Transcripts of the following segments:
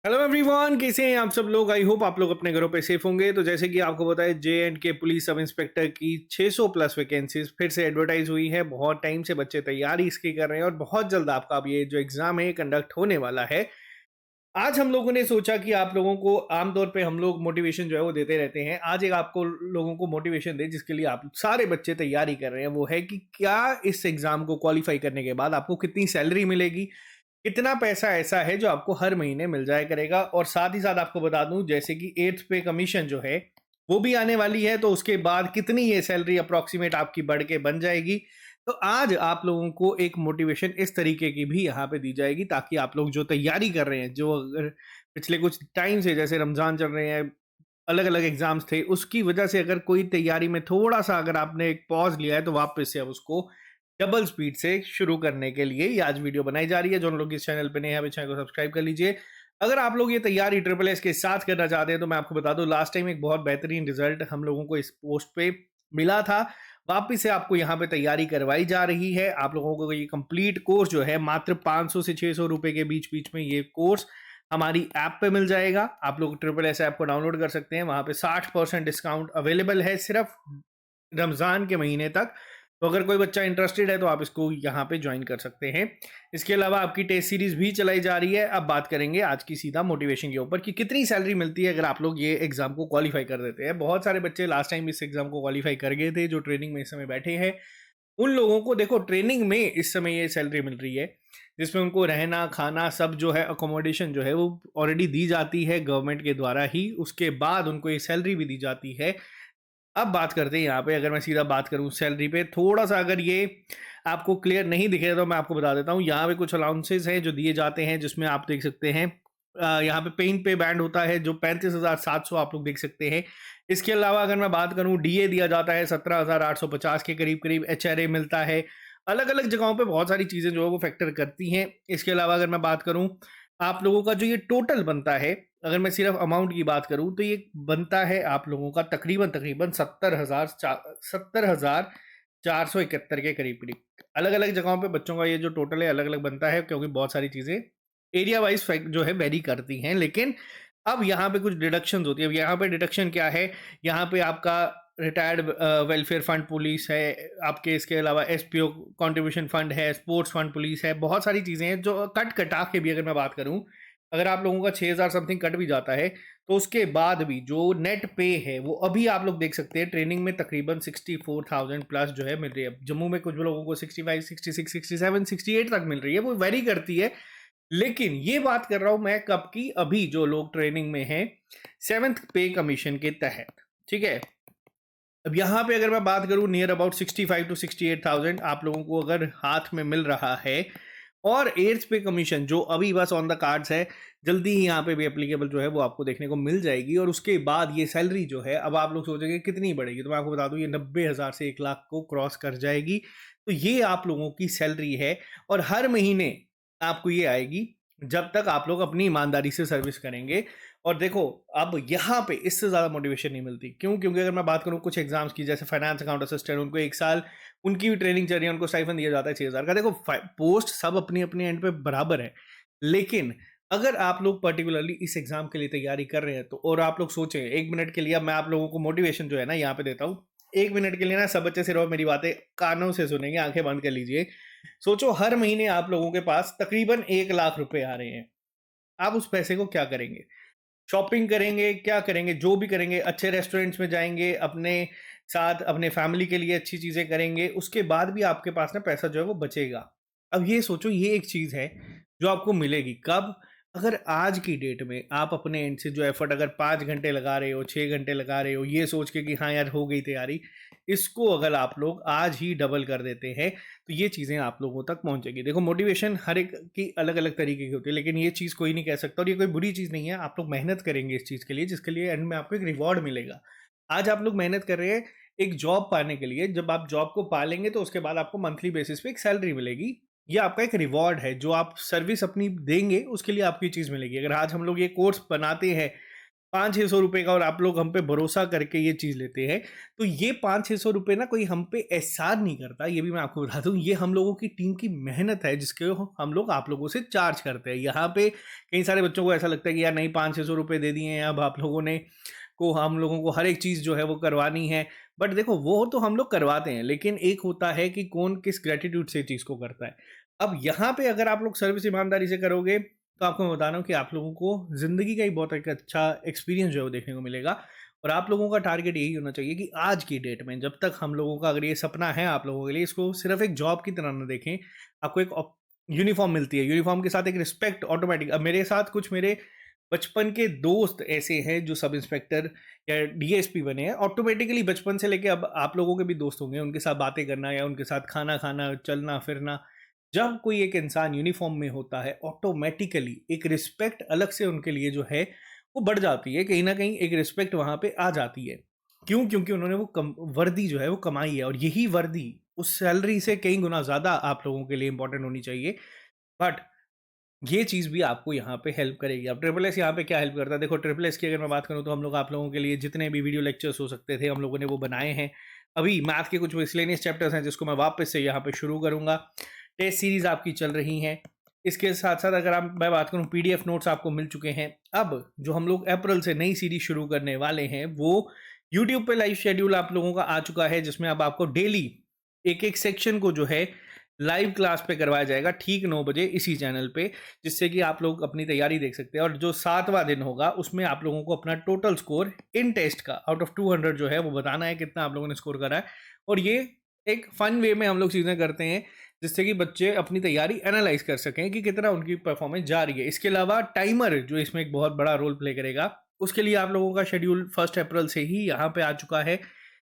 Hello everyone, कैसे हैं आप सब लोग। आई होप आप लोग अपने घरों पे सेफ होंगे। तो जैसे कि आपको पता है, जे एंड के पुलिस सब इंस्पेक्टर की 600 प्लस वैकेंसीज फिर से एडवर्टाइज हुई है। बहुत टाइम से बच्चे तैयारी इसकी कर रहे हैं और बहुत जल्द आपका अब ये जो एग्जाम है कंडक्ट होने वाला है। आज हम लोगों ने सोचा कि आप लोगों को, आमतौर पे हम लोग मोटिवेशन जो है वो देते रहते हैं, आज एक आपको लोगों को मोटिवेशन दे जिसके लिए आप सारे बच्चे तैयारी कर रहे हैं। वो है कि क्या इस एग्जाम को क्वालिफाई करने के बाद आपको कितनी सैलरी मिलेगी, कितना पैसा ऐसा है जो आपको हर महीने मिल जाया करेगा। और साथ ही साथ आपको बता दूं, जैसे कि एट्थ पे कमीशन जो है वो भी आने वाली है, तो उसके बाद कितनी ये सैलरी अप्रोक्सीमेट आपकी बढ़ के बन जाएगी। तो आज आप लोगों को एक मोटिवेशन इस तरीके की भी यहाँ पे दी जाएगी, ताकि आप लोग जो तैयारी कर रहे हैं, जो अगर पिछले कुछ टाइम से, जैसे रमजान चल रहे हैं, अलग अलग एग्जाम्स थे, उसकी वजह से अगर कोई तैयारी में थोड़ा सा अगर आपने एक पॉज लिया है, तो वापस से अब उसको डबल स्पीड से शुरू करने के लिए ये आज वीडियो बनाई जा रही है। जो लोग इस चैनल पे नए हैं, चैनल को सब्सक्राइब कर लीजिए। अगर आप लोग ये तैयारी ट्रिपल एस के साथ करना चाहते हैं, तो मैं आपको बता दूं, लास्ट टाइम एक बहुत बेहतरीन रिजल्ट हम लोगों को इस पोस्ट पे मिला था। वापिस से आपको यहाँ पे तैयारी करवाई जा रही है। आप लोगों को ये कंप्लीट कोर्स जो है मात्र 500 से 600 रुपए के बीच बीच में ये कोर्स हमारी ऐप पे मिल जाएगा। आप लोग ट्रिपल एस ऐप को डाउनलोड कर सकते हैं। वहां पे 60% डिस्काउंट अवेलेबल है सिर्फ रमजान के महीने तक। तो अगर कोई बच्चा इंटरेस्टेड है तो आप इसको यहाँ पे ज्वाइन कर सकते हैं। इसके अलावा आपकी टेस्ट सीरीज भी चलाई जा रही है। अब बात करेंगे आज की सीधा मोटिवेशन के ऊपर कि कितनी सैलरी मिलती है अगर आप लोग ये एग्जाम को क्वालिफाई कर देते हैं। बहुत सारे बच्चे लास्ट टाइम इस एग्जाम को क्वालिफाई कर गए थे, जो ट्रेनिंग में इस समय बैठे हैं। उन लोगों को देखो, ट्रेनिंग में इस समय ये सैलरी मिल रही है, जिसमें उनको रहना खाना सब जो है, अकोमोडेशन जो है वो ऑलरेडी दी जाती है गवर्नमेंट के द्वारा ही। उसके बाद उनको ये सैलरी भी दी जाती है। अब बात करते हैं यहाँ पे, अगर मैं सीधा बात करूँ सैलरी पे, थोड़ा सा अगर ये आपको क्लियर नहीं दिखे तो मैं आपको बता देता हूँ। यहाँ पे कुछ अलाउंसेस हैं जो दिए जाते हैं, जिसमें आप देख सकते हैं यहाँ पे पेन पे बैंड होता है जो 35,700 आप लोग देख सकते हैं। इसके अलावा अगर मैं बात करूँ, डीए दिया जाता है 17,850 के करीब करीब। एचआरए मिलता है। अलग अलग जगहों पे बहुत सारी चीज़ें जो है वो फैक्टर करती हैं। इसके अलावा अगर मैं बात करूँ, आप लोगों का जो ये टोटल बनता है, अगर मैं सिर्फ अमाउंट की बात करूं, तो ये बनता है आप लोगों का तकरीबन तकरीबन 70,471 के करीब करीब। अलग अलग जगहों पे बच्चों का ये जो टोटल है अलग अलग बनता है, क्योंकि बहुत सारी चीज़ें एरिया वाइज जो है वेरी करती हैं। लेकिन अब यहाँ पे कुछ डिडक्शन होती है। अब यहाँ पे डिडक्शन क्या है, यहाँ पे आपका रिटायर्ड वेलफेयर फंड पुलिस है आपके। इसके अलावा एसपीओ कंट्रीब्यूशन फंड है, स्पोर्ट्स फंड पुलिस है, बहुत सारी चीज़ें हैं जो कट कटा के भी अगर मैं बात करूँ, अगर आप लोगों का 6,000 समथिंग कट भी जाता है, तो उसके बाद भी जो नेट पे है वो अभी आप लोग देख सकते हैं ट्रेनिंग में तकरीबन 64,000 प्लस जो है मिल रही है। जम्मू में कुछ लोगों को 65, 66, 67, 68 तक मिल रही है, वो वेरी करती है। लेकिन ये बात कर रहा हूं मैं कब की, अभी जो लोग ट्रेनिंग में हैं 7th पे कमीशन के तहत। ठीक है। अब यहाँ पे अगर मैं बात करूँ, नियर अबाउट 65 टू 68,000 आप लोगों को अगर हाथ में मिल रहा है। और एट्थ पे कमीशन जो अभी बस ऑन द कार्ड्स है, जल्दी ही यहाँ पे भी एप्लीकेबल जो है वो आपको देखने को मिल जाएगी। और उसके बाद ये सैलरी जो है, अब आप लोग सोचेंगे कितनी बढ़ेगी, तो मैं आपको बता दूं ये 90,000 से 1 लाख को क्रॉस कर जाएगी। तो ये आप लोगों की सैलरी है। और हर महीने आपको ये आएगी जब तक आप लोग अपनी ईमानदारी से सर्विस करेंगे। और देखो, अब यहाँ पे इससे ज़्यादा मोटिवेशन नहीं मिलती। क्यों? क्योंकि अगर मैं बात करूँ कुछ एग्जाम्स की, जैसे फाइनेंस अकाउंट असिस्टेंट, उनको 1 साल उनकी भी ट्रेनिंग चल रही है, उनको स्टाइफन दिया जाता है 6,000 का। देखो, पोस्ट सब अपनी अपनी एंड पे बराबर है। लेकिन अगर आप लोग पर्टिकुलरली इस एग्जाम के लिए तैयारी कर रहे हैं, तो और आप लोग सोचें 1 मिनट के लिए, अब मैं आप लोगों को मोटिवेशन जो है ना यहाँ पे देता हूँ। 1 मिनट के लिए ना सब बच्चे सिर्फ मेरी बातें कानों से सुनेंगे, आंखें बंद कर लीजिए। सोचो, हर महीने आप लोगों के पास तकरीबन 1 लाख रुपए आ रहे हैं। आप उस पैसे को क्या करेंगे? शॉपिंग करेंगे, क्या करेंगे? जो भी करेंगे, अच्छे रेस्टोरेंट्स में जाएंगे, अपने साथ अपने फैमिली के लिए अच्छी चीज़ें करेंगे। उसके बाद भी आपके पास ना पैसा जो है वो बचेगा। अब ये सोचो, ये एक चीज़ है जो आपको मिलेगी कब? अगर आज की डेट में आप अपने एंड से जो एफर्ट अगर 5 घंटे लगा रहे हो, 6 घंटे लगा रहे हो, ये सोच के कि हाँ यार हो गई तैयारी, इसको अगर आप लोग आज ही डबल कर देते हैं, तो ये चीज़ें आप लोगों तक पहुंचेगी। देखो, मोटिवेशन हर एक की अलग अलग तरीके की होती है, लेकिन ये चीज़ कोई नहीं कह सकता, और ये कोई बुरी चीज़ नहीं है। आप लोग मेहनत करेंगे इस चीज़ के लिए, जिसके लिए एंड में आपको एक रिवॉर्ड मिलेगा। आज आप लोग मेहनत कर रहे हैं एक जॉब पाने के लिए। जब आप जॉब को पा लेंगे, तो उसके बाद आपको मंथली बेसिस पे एक सैलरी मिलेगी। ये आपका एक रिवॉर्ड है, जो आप सर्विस अपनी देंगे उसके लिए आपकी चीज़ मिलेगी। अगर आज हम लोग ये कोर्स बनाते हैं 500-600 रुपए का, और आप लोग हम पे भरोसा करके ये चीज़ लेते हैं। तो ये 500-600 रुपए ना कोई हम पे एहसान नहीं करता, ये भी मैं आपको बता दूँ। ये हम लोगों की टीम की मेहनत है जिसके हम लोग आप लोगों से चार्ज करते हैं। यहाँ पे कई सारे बच्चों को ऐसा लगता है कि यार नहीं, 500-600 रुपए दे दिए हैं, अब आप लोगों ने को हम लोगों को हर एक चीज़ जो है वो करवानी है। बट देखो, वो तो हम लोग करवाते हैं, लेकिन एक होता है कि कौन किस ग्रैटिट्यूड से चीज़ को करता है। अब यहाँ पे अगर आप लोग सर्विस ईमानदारी से करोगे, तो आपको मैं बता रहा हूँ कि आप लोगों को ज़िंदगी का ही बहुत एक अच्छा एक्सपीरियंस जो है वो देखने को मिलेगा। और आप लोगों का टारगेट यही होना चाहिए कि आज की डेट में, जब तक हम लोगों का अगर ये सपना है आप लोगों के लिए, इसको सिर्फ एक जॉब की तरह ना देखें। आपको एक यूनिफॉर्म मिलती है, यूनिफॉर्म के साथ एक रिस्पेक्ट ऑटोमेटिक। अब मेरे साथ कुछ मेरे बचपन के दोस्त ऐसे हैं जो सब इंस्पेक्टर या डीएसपी बने हैं। ऑटोमेटिकली बचपन से लेके अब आप लोगों के भी दोस्त होंगे, उनके साथ बातें करना या उनके साथ खाना खाना, चलना फिरना, जब कोई एक इंसान यूनिफॉर्म में होता है, ऑटोमेटिकली एक रिस्पेक्ट अलग से उनके लिए जो है वो बढ़ जाती है। कहीं ना कहीं एक रिस्पेक्ट वहां पे आ जाती है। क्यों? क्योंकि उन्होंने वो वर्दी जो है वो कमाई है, और यही वर्दी उस सैलरी से कई गुना ज्यादा आप लोगों के लिए इंपॉर्टेंट होनी चाहिए। बट ये चीज़ भी आपको यहाँ पे हेल्प करेगी। अब ट्रिपल एस यहाँ पे क्या हेल्प करता है? देखो, ट्रिपल एस की अगर मैं बात करूँ तो हम लोग आप लोगों के लिए जितने भी वीडियो लेक्चर्स हो सकते थे हम लोगों ने वो बनाए हैं। अभी मैथ के कुछ मिसलेनियस चैप्टर्स हैं जिसको मैं वापस से यहाँ पे शुरू करूँगा। टेस्ट सीरीज आपकी चल रही हैं। इसके साथ साथ अगर मैं बात करूँ, पीडीएफ नोट्स आपको मिल चुके हैं। अब जो हम लोग अप्रैल से नई सीरीज शुरू करने वाले हैं, वो यूट्यूब पे लाइव शेड्यूल आप लोगों का आ चुका है, जिसमें अब आपको डेली एक एक सेक्शन को जो है लाइव क्लास पे करवाया जाएगा ठीक 9 बजे इसी चैनल पे, जिससे कि आप लोग अपनी तैयारी देख सकते हैं। और जो 7वां दिन होगा उसमें आप लोगों को अपना टोटल स्कोर इन टेस्ट का आउट ऑफ 200 जो है वो बताना है कितना आप लोगों ने स्कोर करा है। और ये एक फन वे में हम लोग चीज़ें करते हैं जिससे कि बच्चे अपनी तैयारी एनालाइज कर सकें कि कितना उनकी परफॉर्मेंस जा रही है। इसके अलावा टाइमर जो इसमें एक बहुत बड़ा रोल प्ले करेगा, उसके लिए आप लोगों का शेड्यूल 1 अप्रैल से ही यहाँ पे आ चुका है।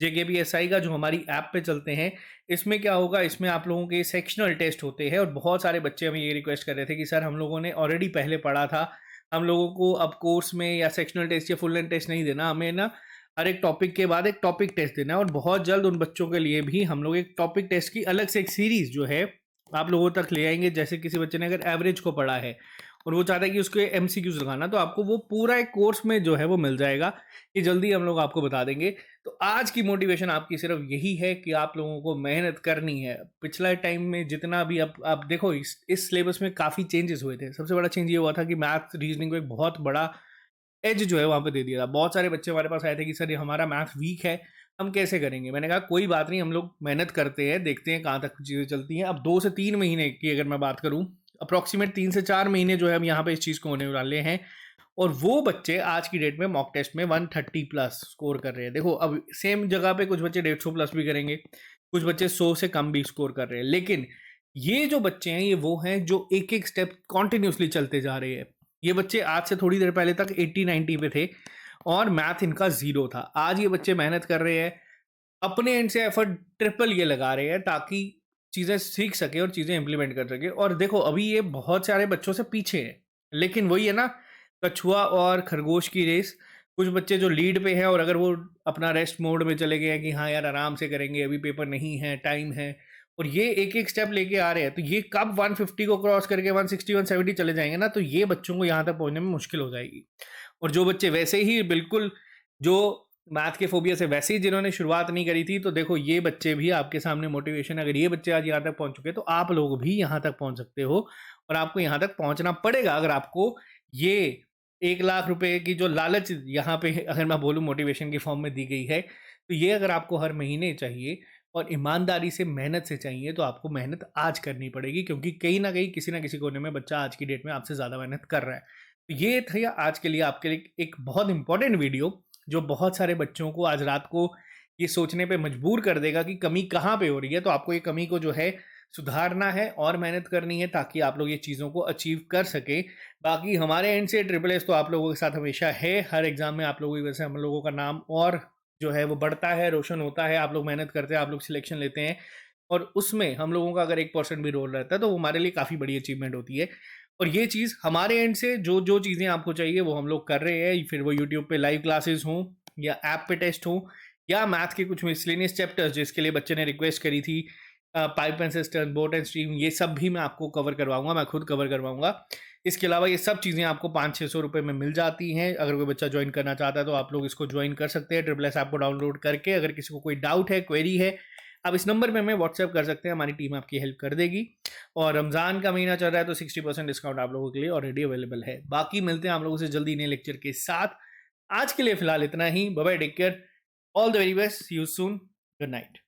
जेकेपीएसआई का जो हमारी ऐप पे चलते हैं, इसमें क्या होगा, इसमें आप लोगों के सेक्शनल टेस्ट होते हैं। और बहुत सारे बच्चे हमें ये रिक्वेस्ट कर रहे थे कि सर हम लोगों ने ऑलरेडी पहले पढ़ा था, हम लोगों को अब कोर्स में या सेक्शनल टेस्ट या फुल लेंथ टेस्ट नहीं देना, हमें ना हर एक टॉपिक के बाद एक टॉपिक टेस्ट देना है। और बहुत जल्द उन बच्चों के लिए भी हम लोग एक टॉपिक टेस्ट की अलग से एक सीरीज जो है आप लोगों तक ले आएंगे। जैसे किसी बच्चे ने अगर एवरेज को पढ़ा है और वो चाहता है कि उसके एमसीक्यूज लगाना, तो आपको वो पूरा एक कोर्स में जो है वो मिल जाएगा। ये जल्दी हम लोग आपको बता देंगे। तो आज की मोटिवेशन आपकी सिर्फ यही है कि आप लोगों को मेहनत करनी है। पिछला टाइम में जितना भी आप देखो, इस सिलेबस में काफ़ी चेंजेस हुए थे। सबसे बड़ा चेंज ये हुआ था कि मैथ रीजनिंग को एक बहुत बड़ा एज जो है वहाँ पे दे दिया था। बहुत सारे बच्चे हमारे पास आए थे कि सर ये हमारा मैथ वीक है, हम कैसे करेंगे? मैंने कहा कोई बात नहीं, हम लोग मेहनत करते हैं, देखते हैं कहाँ तक चीज़ें चलती हैं। अब 2 से 3 महीने की अगर मैं बात करूँ, अप्रॉक्सीमेट 3 से 4 महीने जो है हम यहाँ पे इस चीज़ को होने वाले हैं। और वो बच्चे आज की डेट में मॉक टेस्ट में 130 प्लस स्कोर कर रहे हैं। देखो, अब सेम जगह पे कुछ बच्चे 150 प्लस भी करेंगे, कुछ बच्चे 100 से कम भी स्कोर कर रहे हैं। लेकिन ये जो बच्चे हैं, ये वो हैं जो एक एक स्टेप कॉन्टिन्यूसली चलते जा रहे हैं। ये बच्चे आज से थोड़ी देर पहले तक 80-90 पे थे और मैथ इनका 0 था। आज ये बच्चे मेहनत कर रहे हैं, अपने एंड से एफर्ट ट्रिपल ये लगा रहे हैं ताकि चीज़ें सीख सके और चीज़ें इंप्लीमेंट कर सके। और देखो, अभी ये बहुत सारे बच्चों से पीछे है, लेकिन वही है ना, कछुआ और खरगोश की रेस। कुछ बच्चे जो लीड पे हैं और अगर वो अपना रेस्ट मोड में चले गए हैं कि हाँ यार आराम से करेंगे, अभी पेपर नहीं है, टाइम है, और ये एक एक स्टेप लेके आ रहे हैं, तो ये कब 150 को क्रॉस करके 160 170 चले जाएंगे ना, तो ये बच्चों को यहाँ तक पहुँचने में मुश्किल हो जाएगी। और जो बच्चे वैसे ही बिल्कुल, जो मैथ के फोबिया से वैसे ही जिन्होंने शुरुआत नहीं करी थी, तो देखो ये बच्चे भी आपके सामने मोटिवेशन। अगर ये बच्चे आज यहाँ तक पहुँच चुके हैं तो आप लोग भी यहाँ तक पहुँच सकते हो। और आपको यहाँ तक पहुँचना पड़ेगा अगर आपको ये 1 लाख रुपए की जो लालच यहाँ पे अगर मैं बोलूँ मोटिवेशन की फॉर्म में दी गई है, तो ये अगर आपको हर महीने चाहिए और ईमानदारी से मेहनत से चाहिए, तो आपको मेहनत आज करनी पड़ेगी, क्योंकि कहीं ना कहीं किसी ना किसी कोने में बच्चा आज की डेट में आपसे ज़्यादा मेहनत कर रहा है। तो ये था आज के लिए आपके लिए एक बहुत इंपॉर्टेंट वीडियो, जो बहुत सारे बच्चों को आज रात को ये सोचने पे मजबूर कर देगा कि कमी कहाँ पे हो रही है। तो आपको ये कमी को जो है सुधारना है और मेहनत करनी है ताकि आप लोग ये चीज़ों को अचीव कर सके। बाकी हमारे एंड से ट्रिपल एस तो आप लोगों के साथ हमेशा है। हर एग्जाम में आप लोगों की वजह से हम लोगों का नाम और जो है वो बढ़ता है, रोशन होता है। आप लोग मेहनत करते हैं, आप लोग सिलेक्शन लेते हैं, और उसमें हम लोगों का अगर 1% भी रोल रहता है तो वो हमारे लिए काफ़ी बड़ी अचीवमेंट होती है। और ये चीज़ हमारे एंड से जो जो चीज़ें आपको चाहिए वो हम लोग कर रहे हैं, फिर वो यूट्यूब पे लाइव क्लासेस हों या ऐप पे टेस्ट हों या मैथ के कुछ मिसलेनियस चैप्टर्स जिसके लिए बच्चे ने रिक्वेस्ट करी थी, pipe and system, boat and stream, ये सब भी मैं आपको कवर करवाऊंगा, मैं खुद कवर करवाऊंगा। इसके अलावा ये सब चीज़ें आपको 500-600 रुपये में मिल जाती हैं। अगर कोई बच्चा ज्वाइन करना चाहता है तो आप लोग इसको ज्वाइन कर सकते हैं ट्रिपल एस ऐप को डाउनलोड करके। अगर किसी को कोई डाउट है, क्वेरी है, आप इस नंबर पे हमें व्हाट्सएप कर सकते हैं, हमारी टीम आपकी हेल्प कर देगी। और रमज़ान का महीना चल रहा है तो 60% डिस्काउंट आप लोगों के लिए ऑलरेडी अवेलेबल है। बाकी मिलते हैं आप लोगों से जल्दी नए लेक्चर के साथ। आज के लिए फ़िलहाल इतना ही। Bye bye, take care, all the very best, see you soon, good night.